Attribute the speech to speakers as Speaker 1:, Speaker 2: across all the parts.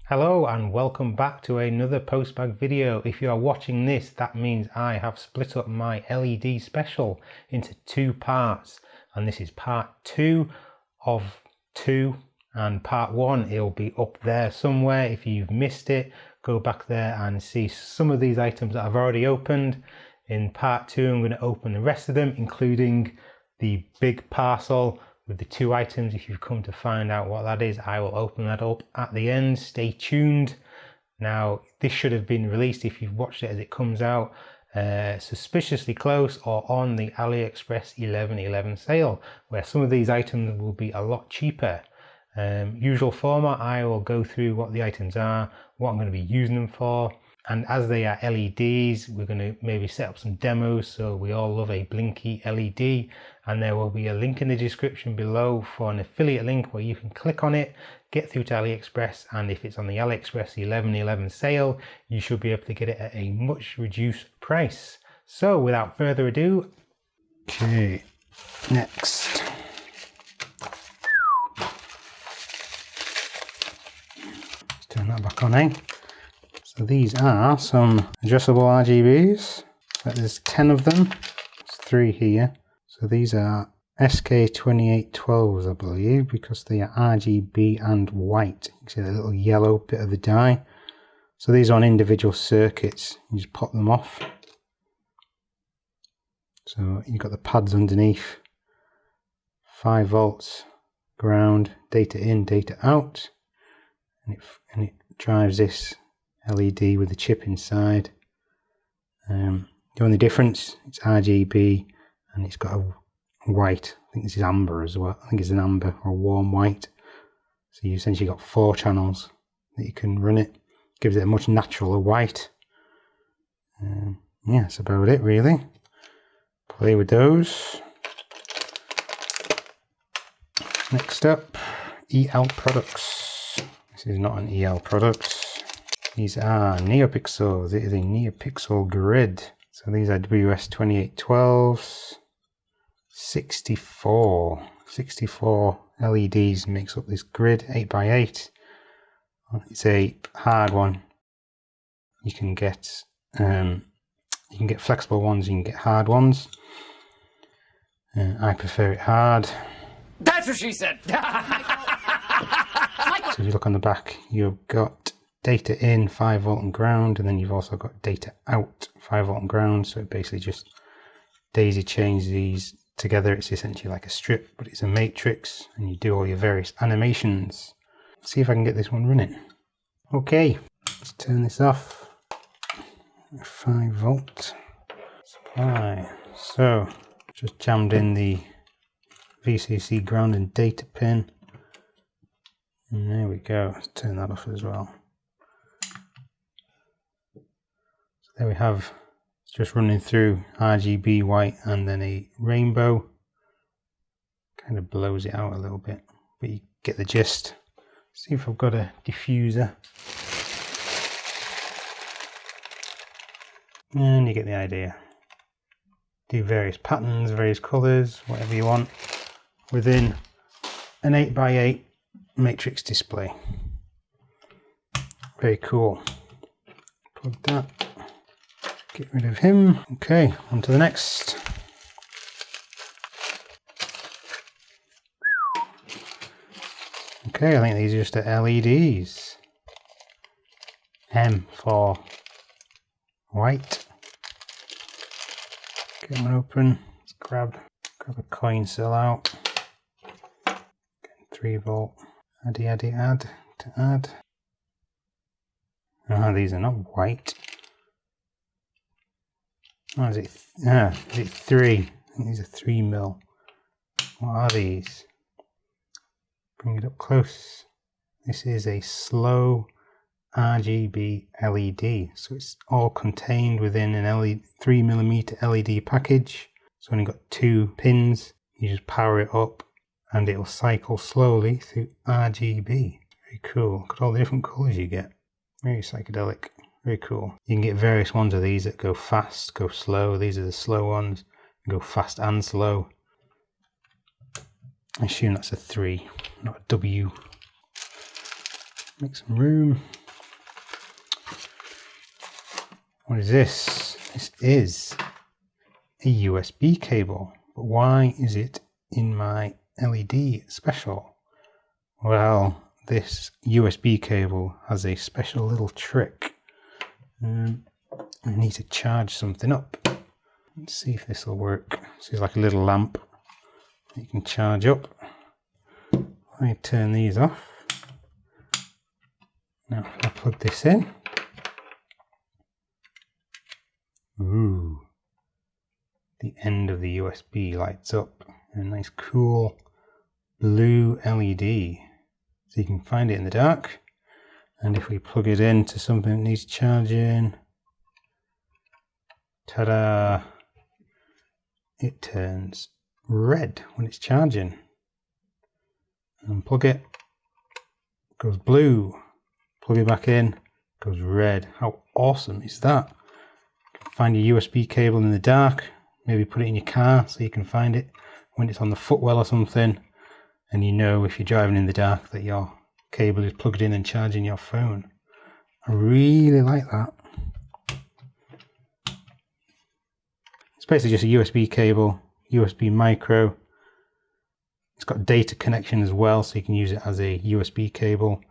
Speaker 1: Hello and welcome back to another Postbag video. If you are watching this, that means I have split up my LED special into two parts, and this is part 2 of 2, and part 1 it'll be up there somewhere. If you've missed it, go back there and see some of these items that I've already opened. In part 2 I'm going to open the rest of them, including the big parcel with the 2 items. If you've come to find out what that is, I will open that up at the end. Stay tuned. Now, this should have been released, if you've watched it as it comes out, suspiciously close or on the AliExpress 11/11 sale, where some of these items will be a lot cheaper. Usual format, I will go through what the items are, what I'm going to be using them for, and as they are LEDs, we're going to maybe set up some demos. So we all love a blinky LED, and there will be a link in the description below for an affiliate link where you can click on it, get through to AliExpress, and if it's on the AliExpress 11/11 sale, you should be able to get it at a much reduced price. So without further ado, okay, next. Let's turn that back on, eh? So these are some addressable RGBs. There's 10 of them. There's 3 here. So these are SK2812s, I believe, because they are RGB and white. You can see the little yellow bit of the die. So these are on individual circuits. You just pop them off. So you've got the pads underneath. 5 volts, ground, data in, data out. And it drives this LED with the chip inside. The only difference, it's RGB and it's got a white. I think this is amber as well. I think it's an amber or warm white. So you essentially got 4 channels that you can run it. Gives it a much naturaler white. Yeah, that's about it really. Play with those. Next up, EL products. This is not an EL product. These are NeoPixels. It is a NeoPixel grid. So these are WS2812s. 64 LEDs makes up this grid, 8x8. It's a hard one. You can get flexible ones, you can get hard ones. I prefer it hard.
Speaker 2: That's what she said.
Speaker 1: So if you look on the back, you've got data in, 5 volt and ground, and then you've also got data out, 5 volt and ground. So it basically just daisy chains these together. It's essentially like a strip, but it's a matrix, and you do all your various animations. Let's see if I can get this one running. Okay, let's turn this off. 5 volt supply. So just jammed in the VCC ground and data pin, and there we go. Let's turn that off as well. So there we have, it's just running through RGB white and then a rainbow. Kind of blows it out a little bit, but you get the gist. See if I've got a diffuser. And you get the idea. Do various patterns, various colours, whatever you want, within an 8x8 matrix display. Very cool. Plug that. Get rid of him. Okay, on to the next. Okay, I think these are just the LEDs. M for white. Get one open. Let's grab a coin cell out. 3 volt. Add to add. Ah, these are not white. Oh, is it 3? I think these are 3mm. What are these? Bring it up close. This is a slow RGB LED. So it's all contained within an 3mm LED package. It's only got 2 pins. You just power it up and it will cycle slowly through RGB. Very cool. Look at all the different colours you get. Very psychedelic. Very cool. You can get various ones of these that go fast, go slow. These are the slow ones. You go fast and slow. I assume that's a 3, not a W. Make some room. What is this? This is a USB cable. But why is it in my LED special? Well, this USB cable has a special little trick. I need to charge something up. Let's see if this will work. This is like a little lamp you can charge up. I turn these off. Now I plug this in. Ooh, the end of the USB lights up. A nice cool blue LED. So you can find it in the dark. And if we plug it into something that needs charging, ta-da! It turns red when it's charging. Unplug it, goes blue. Plug it back in, goes red. How awesome is that? You can find your USB cable in the dark, maybe put it in your car so you can find it when it's on the footwell or something, and you know if you're driving in the dark that your cable is plugged in and charging your phone. I really like that. It's basically just a USB cable, USB micro. It's got data connection as well, so you can use it as a USB cable.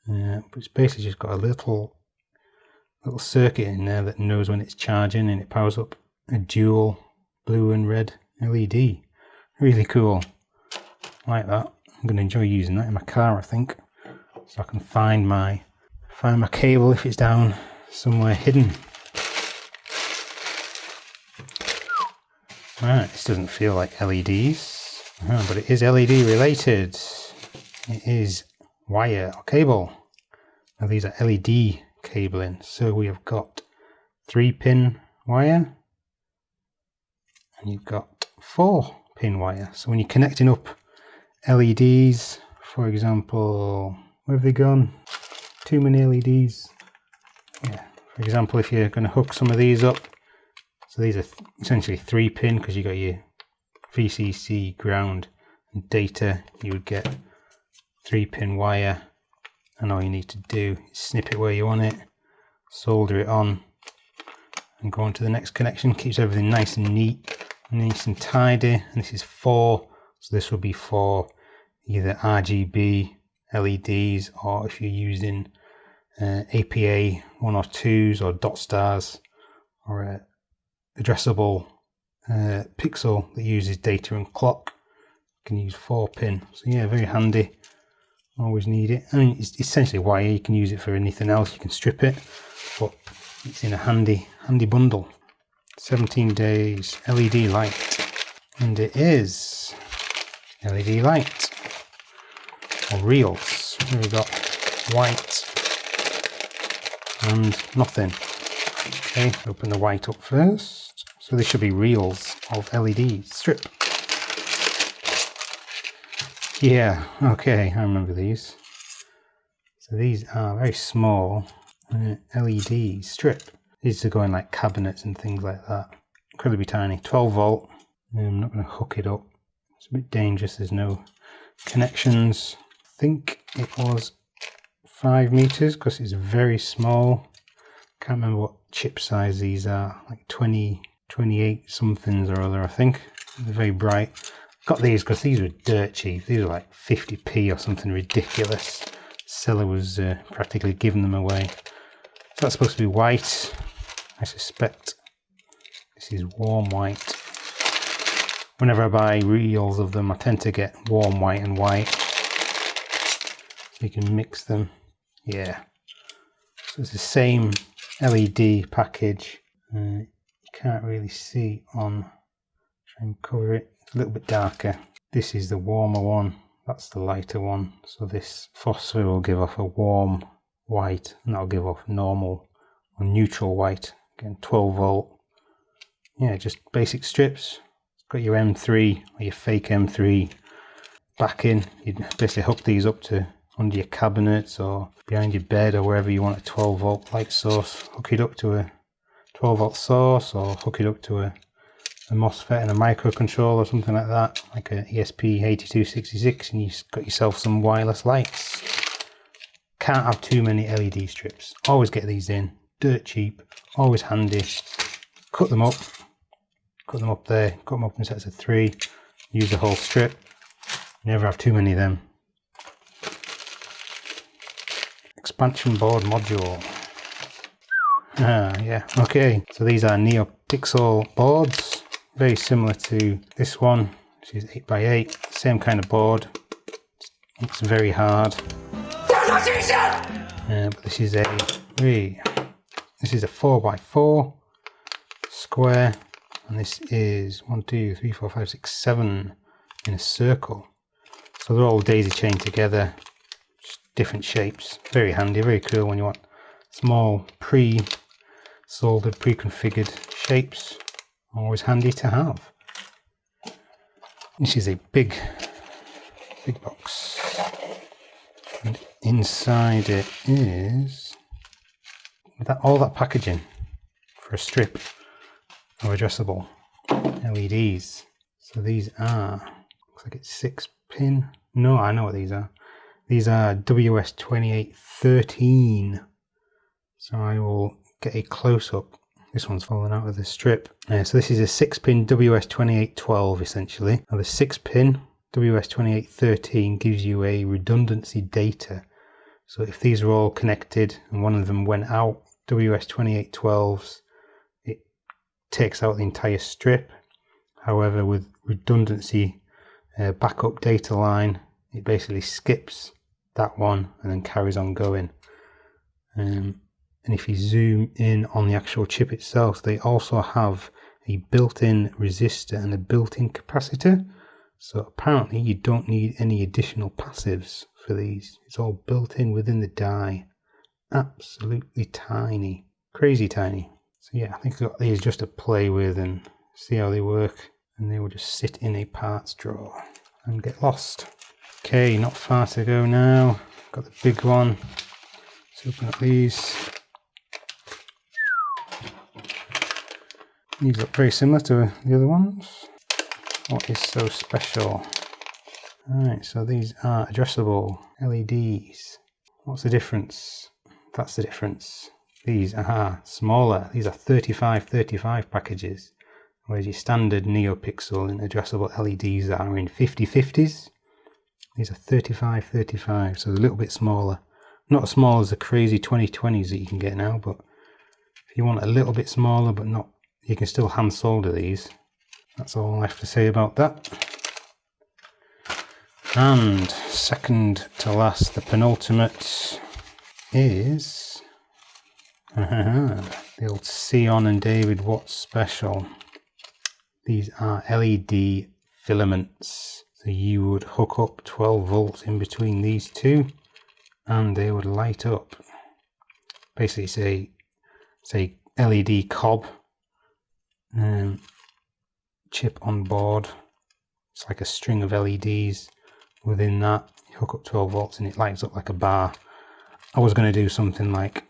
Speaker 1: But it's basically just got a little circuit in there that knows when it's charging, and it powers up a dual blue and red LED. Really cool. Like that. I'm going to enjoy using that in my car, I think, so I can find my cable if it's down somewhere hidden. Right, this doesn't feel like LEDs, but it is LED related. It is wire or cable. Now these are LED cabling, so we have got 3-pin wire and you've got 4-pin wire. So when you're connecting up LEDs, for example, where have they gone? Too many LEDs. Yeah, for example, if you're going to hook some of these up, so these are essentially 3-pin because you got your VCC, ground and data, you would get 3-pin wire, and all you need to do is snip it where you want it, solder it on and go on to the next connection. Keeps everything nice and neat, nice and tidy. And this is 4, so this will be for either RGB LEDs, or if you're using APA 1 or 2s or dot stars, or a addressable pixel that uses data and clock, you can use 4-pin. So yeah, very handy. Always need it. I mean, it's essentially wire. You can use it for anything else. You can strip it, but it's in a handy bundle. 17 days LED light, and it is LED light or reels. Here we've got white and nothing. Okay, open the white up first. So this should be reels of LED strip. Yeah, okay, I remember these. So these are very small LED strip. These are going like cabinets and things like that. Incredibly tiny, 12 volt. I'm not going to hook it up. It's a bit dangerous, there's no connections. I think it was 5 meters because it's very small. Can't remember what chip size these are, like 28 somethings or other, I think. They're very bright. Got these because these were dirt cheap. These were like 50p or something ridiculous. Seller was practically giving them away. So that's supposed to be white. I suspect this is warm white. Whenever I buy reels of them, I tend to get warm white and white. So you can mix them. Yeah. So it's the same LED package. You can't really see on. Try and cover it. A little bit darker. This is the warmer one, that's the lighter one. So this phosphor will give off a warm white, and that'll give off normal or neutral white. Again, 12 volt. Yeah, just basic strips. Got your M3 or your fake M3 backing. You'd basically hook these up to under your cabinets or behind your bed or wherever you want a 12 volt light source. Hook it up to a 12 volt source, or hook it up to a MOSFET and a microcontroller or something like that, like a ESP8266, and you've got yourself some wireless lights. Can't have too many LED strips. Always get these in. dirt cheap, always handy. Cut them up there, cut them up in sets of 3, use the whole strip, never have too many of them. Expansion board module. Yeah, okay, so these are NeoPixel boards, very similar to this one, which is 8x8, same kind of board. It's very hard. But this is a 4x4 square, and this is 1, 2, 3, 4, 5, 6, 7 in a circle. So they're all daisy chained together, just different shapes. Very handy, very cool when you want small pre-soldered, pre-configured shapes. Always handy to have. This is a big box. And inside it is all that packaging for a strip of addressable LEDs. So these are, looks like it's 6-pin. No, I know what these are. These are WS2813. So I will get a close-up. This one's falling out of the strip. So this is a 6-pin WS2812 essentially. Now the 6-pin WS2813 gives you a redundancy data. So if these are all connected and one of them went out, WS2812s, it takes out the entire strip. However, with redundancy backup data line, it basically skips that one and then carries on going. And if you zoom in on the actual chip itself, they also have a built-in resistor and a built-in capacitor. So apparently you don't need any additional passives for these. It's all built in within the die. Absolutely tiny. Crazy tiny. So yeah, I think I've got these just to play with and see how they work. And they will just sit in a parts drawer and get lost. Okay, not far to go now. Got the big one. Let's open up these. These look very similar to the other ones. What is so special? Alright, so these are addressable LEDs. What's the difference? That's the difference. These are smaller. These are 35 packages. Whereas your standard NeoPixel and addressable LEDs are in 50/50s. These are 35, so a little bit smaller. Not as small as the crazy 2020s that you can get now, but if you want a little bit smaller but not, you can still hand solder these. That's all I have to say about that. And second to last, the penultimate is the old Sion and David Watts special. These are LED filaments. So you would hook up 12 volts in between these two and they would light up. Basically it's a LED cob chip on board. It's like a string of LEDs. Within that you hook up 12 volts and it lights up like a bar. I was going to do something like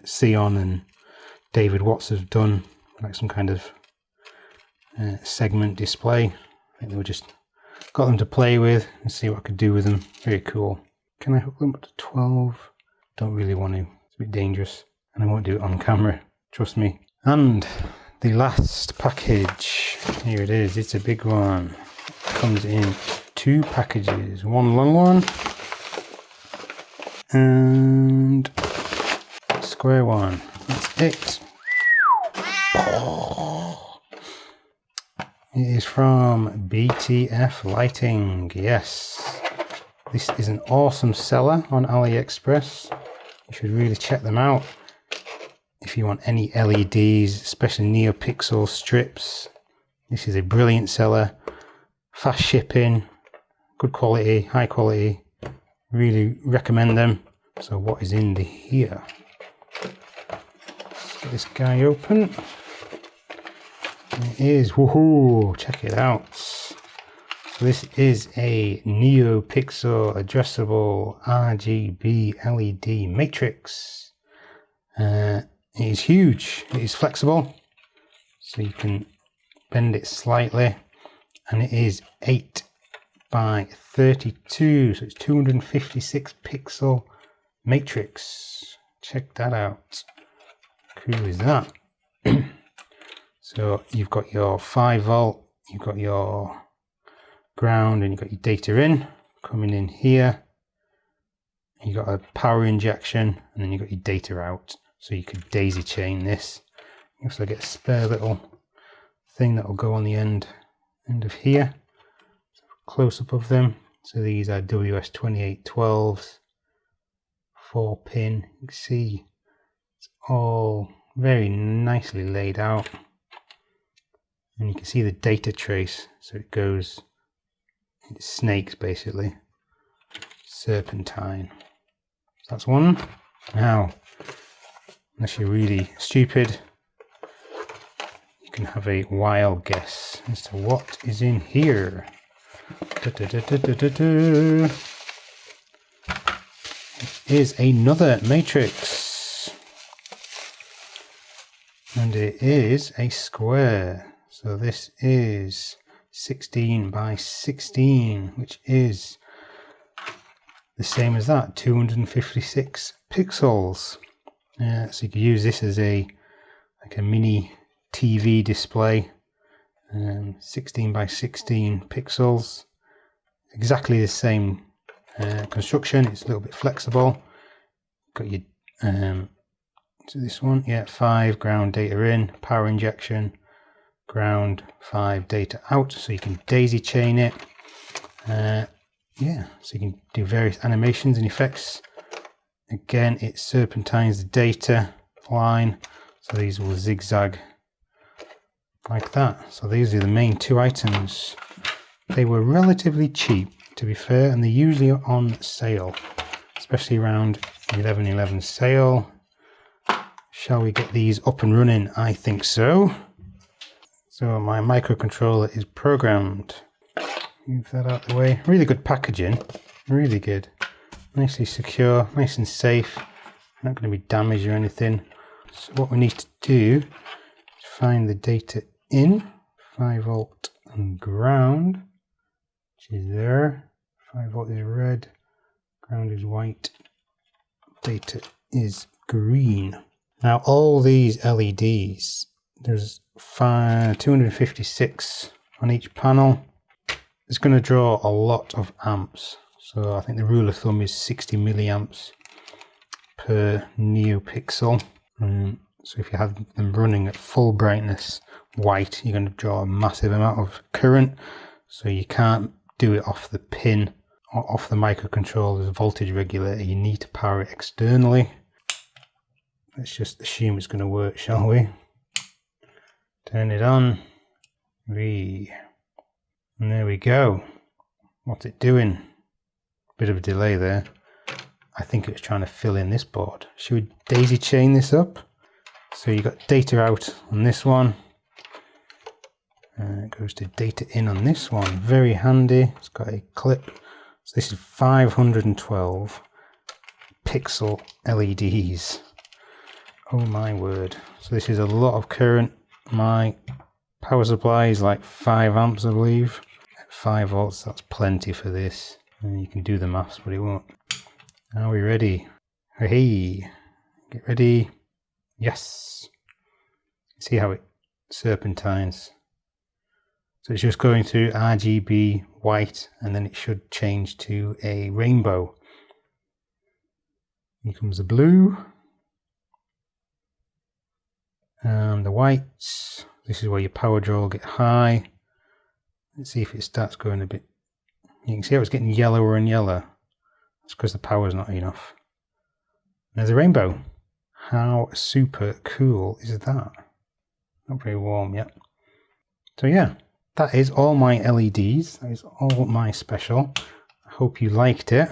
Speaker 1: Sion and David Watts have done, like some kind of segment display. I think they were just got them to play with and see what I could do with them. Very cool. Can I hook them up to 12? Don't really want to. It's a bit dangerous and I won't do it on camera, trust me. And the last package, here it is. It's a big one. It comes in 2 packages, one long one and a square one. That's it. It is from BTF Lighting. Yes, this is an awesome seller on AliExpress. You should really check them out if you want any LEDs, especially NeoPixel strips. This is a brilliant seller. Fast shipping, good quality, high quality. Really recommend them. So what is in here? Let's get this guy open. It is, woohoo, check it out. So this is a NeoPixel addressable RGB LED matrix. It is huge, it is flexible, so you can bend it slightly, and it is 8 by 32, so it's 256 pixel matrix. Check that out. cool is that? So you've got your 5 volt, you've got your ground, and you've got your data in coming in here. You've got a power injection, and then you've got your data out. So you could daisy chain this. You also get a spare little thing that will go on the end of here. So close up of them. So these are WS2812s, 4-pin. You can see it's all very nicely laid out. And you can see the data trace. So it goes, it snakes basically. Serpentine. So that's one. Now, unless you're really stupid, you can have a wild guess as to what is in here. It is another matrix, and it is a square. So this is 16 by 16, which is the same as that, 256 pixels. So you can use this as a mini TV display. 16 by 16 pixels, exactly the same construction. It's a little bit flexible. Got your so this one, yeah, 5 ground data in, power injection, ground, 5 data out, so you can daisy chain it. Yeah, so you can do various animations and effects. Again, it serpentines the data line, so these will zigzag like that. So these are the main 2 items. They were relatively cheap, to be fair, and they're usually on sale, especially around 11/11 sale. Shall we get these up and running? I think so. So my microcontroller is programmed. Move that out of the way. Really good packaging, really good. Nicely secure, nice and safe. Not going to be damaged or anything. So what we need to do is find the data in, 5 volt and ground, which is there. 5 volt is red, ground is white, data is green. Now all these LEDs, there's 256 on each panel. It's going to draw a lot of amps. So I think the rule of thumb is 60 milliamps per neopixel. So if you have them running at full brightness white, you're going to draw a massive amount of current. So you can't do it off the pin or off the microcontroller's voltage regulator. You need to power it externally. Let's just assume it's going to work, shall we? Turn it on. And there we go. What's it doing? Bit of a delay there. I think it was trying to fill in this board. Should we daisy chain this up? So you got data out on this one. It goes to data in on this one. Very handy. It's got a clip. So this is 512 pixel LEDs. Oh my word. So this is a lot of current. My power supply is like 5 amps, I believe. At 5 volts, that's plenty for this. And you can do the maths, but it won't. Are we ready? Hey, get ready. Yes. See how it serpentines. So it's just going through RGB white, and then it should change to a rainbow. Here comes the blue. And the whites. This is where your power draw will get high. Let's see if it starts going a bit. You can see how it's getting yellower and yellower. That's because the power's not enough. There's a rainbow. How super cool is that? Not very warm yet. So yeah, that is all my LEDs. That is all my special. I hope you liked it.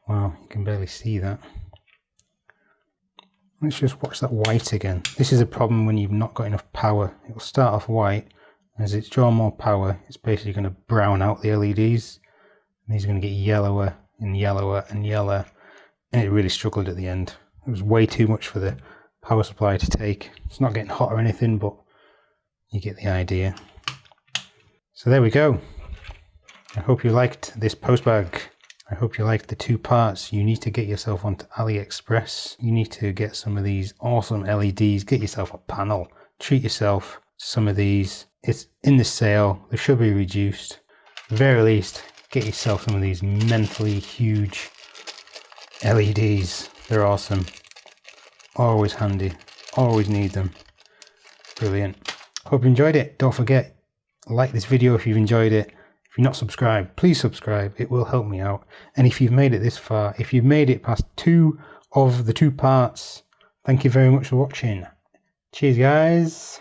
Speaker 1: Wow, you can barely see that. Let's just watch that white again. This is a problem when you've not got enough power. It will start off white. As it's drawn more power, it's basically going to brown out the LEDs. And these are going to get yellower and yellower and yellower. And it really struggled at the end. It was way too much for the power supply to take. It's not getting hot or anything, but you get the idea. So there we go. I hope you liked this post bag. I hope you like the 2 parts. You need to get yourself onto AliExpress. You need to get some of these awesome LEDs. Get yourself a panel. Treat yourself. Some of these. It's in the sale. They should be reduced. At the very least, get yourself some of these mentally huge LEDs. They're awesome. Always handy. Always need them. Brilliant. Hope you enjoyed it. Don't forget, like this video if you've enjoyed it. If you're not subscribed, please subscribe. It will help me out. And if you've made it this far, if you've made it past 2 of the 2 parts, thank you very much for watching. Cheers, guys.